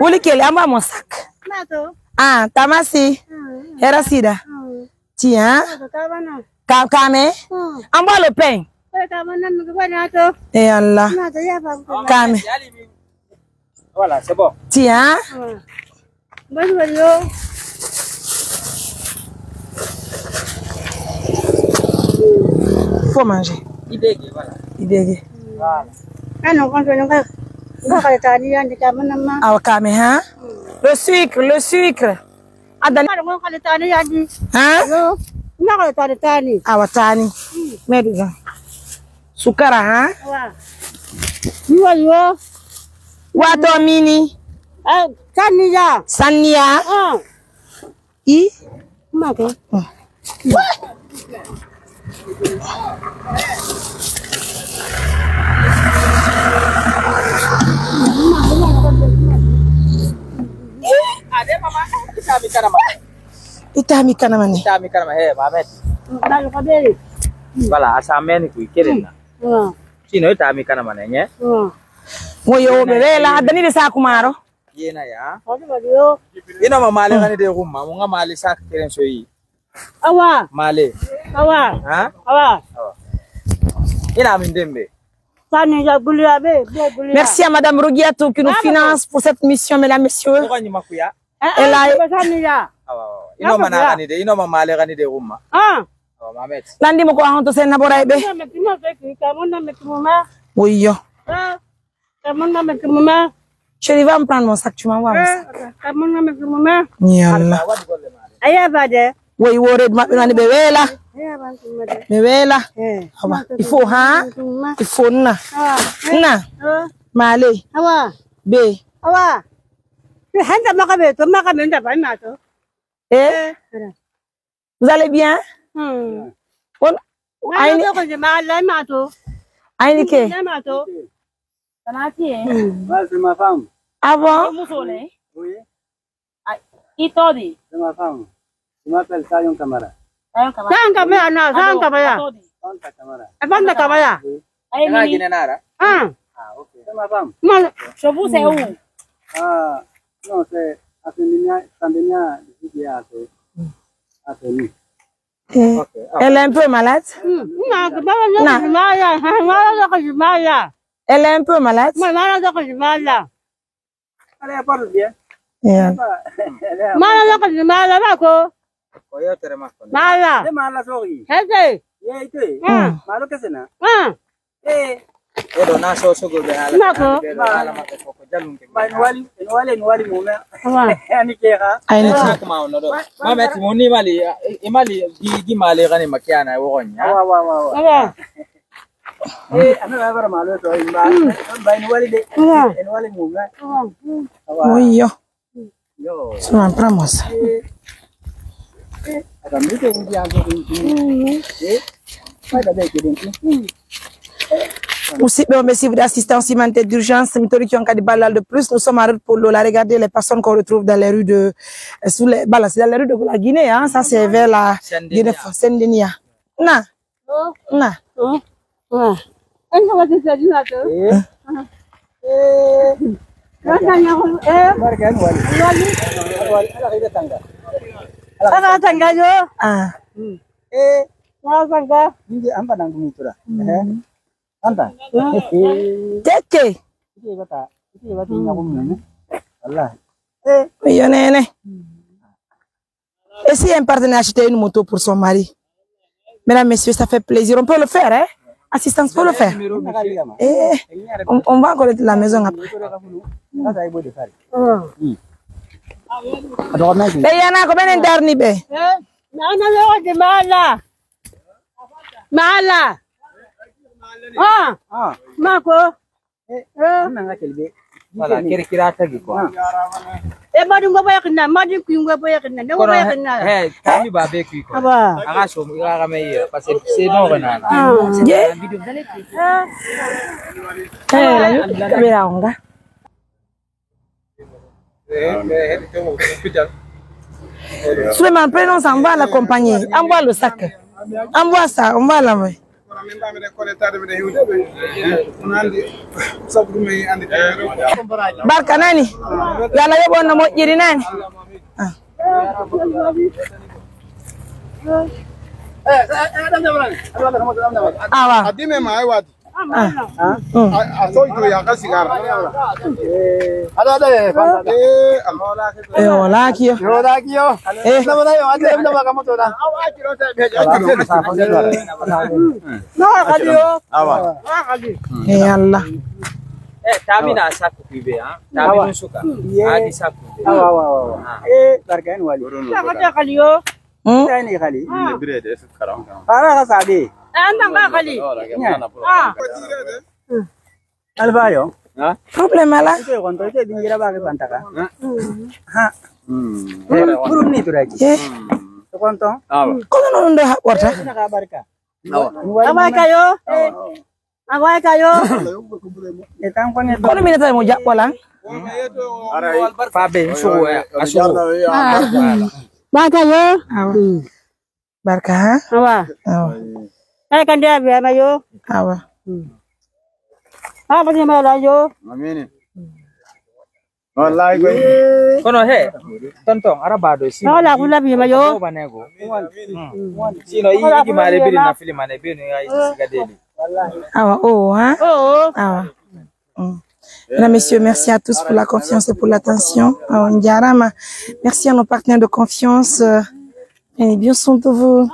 Où lequel? En bas mon sac. Ah, Tamasi. Era Sida. Tiens. Kame. En bas le pain. Et Allah. Kame. Voilà, c'est bon. Tiens. Faut manger. Idégué, voilà. Idégué. Voilà. Ah, Kame, hein? Le sucre, le sucre. Hein? Ah, Watani. Mediga. Sukara, hein? Wato mini. Sania. I? Ade mama, itami kanama. Itami kanama ni. Itami kanama, hey, Mohamed. Voilà, asameni kuikelena. Sino itami kanama nenye. Moyo bebela adani de sakumaro. Yena ya. Ina mama le ngani de rumma, munga mali sak keren soyi. Awa. Male. Awa. Hein? Awa. Ina mindembe. Merci à Madame Rogiato qui nous finance pour cette mission, mesdames, messieurs. Elle a... Ino mana gani de, ino mama le gani de rumma. Mohamed. Landi mo ko honto sen naboraybe. Oui yo. Chérie, va me prendre mon sac, tu m'envoies mon sac. Yalla. Oui, worried ma binani bewela. Bewela. Il faut hein? Il faut na. Na. Malé. B. Eh? Vous allez bien? Aïnike. C'est ma femme. Ah bon? Oui. Itodi. C'est ma femme. Je m'appelle Sayon Kamara. Santa Kamara. Ah, ok. C'est ma femme. Chez vous, c'est où? Ah, non, c'est à Sandenia, Elle est un peu malade? Elle est un peu malade? Elle parle bien. Oui, yo. Tu m'en prends moi ça. Aussi, merci d'assistance humanitaire d'urgence. En cas de balade de plus, nous sommes en route pour la regarder les personnes qu'on retrouve dans les rues de sous les balles. C'est dans les rues de la Guinée, hein. Ça c'est vers la Guinée Saint-Denis. Na. Na. Et si un partenaire achetait une moto pour son mari? Mesdames, messieurs, ça fait plaisir. On peut le faire, hein? Assistance peut le faire. Et on va encore être la maison après. Yana, combien d'interni be? Mala. Ah. Mako. Voilà, kira tagi quoi. Madunga bayakna, madun kunga bayakna, no bayakna. Hey, kami ba be kui ko. Aba. Aga so mi ga me parce que c'est non rena. Je. La caméra onga. Suleiman, prenons ça, on va l'accompagner. Envoie le sac. Envoie ça, on va l'envoyer. Barka nani? Yalla yobon na mo jiri nani? Awa. Adime ma ai wati. Aso itu ya ka sigara. Ada Wala kiyo. Wala kiyo. Nama na yo ate nama ka moto na. Awa kiro te beja. No kadiyo. Awa. Allah. Tabi na saku pibe ha. Tabi nusuka. Adi saku. Awa. Dargan wali. Kata kaliyo. Tani kali. Brede sekarang. Ara ka sabi. Anda ka kali. Albayo. Problema la. Itu konto itu dingira bagi pantaka. Ha. Burung ni tu lagi. Konto. Kono no ndo warta. Ina kabar ka. Awai kayo. Awai kayo. Etang pang itu. Kono minata mo jak wala. Fabe suku ya. Asu. Ba kayo. Barka. Awa. Ay kan dia biar mayo. Awa. Apa dia mayo yo? Amin. Wallahi gue. Kono he. Tontong arabado si. Wala kula biar mayo. Banego. Sino iki mare biri na film mane biri ngai sigadeli. Awa oh hein. Oh. Awa. Mesdames, messieurs, merci à tous pour la confiance et pour l'attention. Merci à nos partenaires de confiance. Et bien sont pour vous.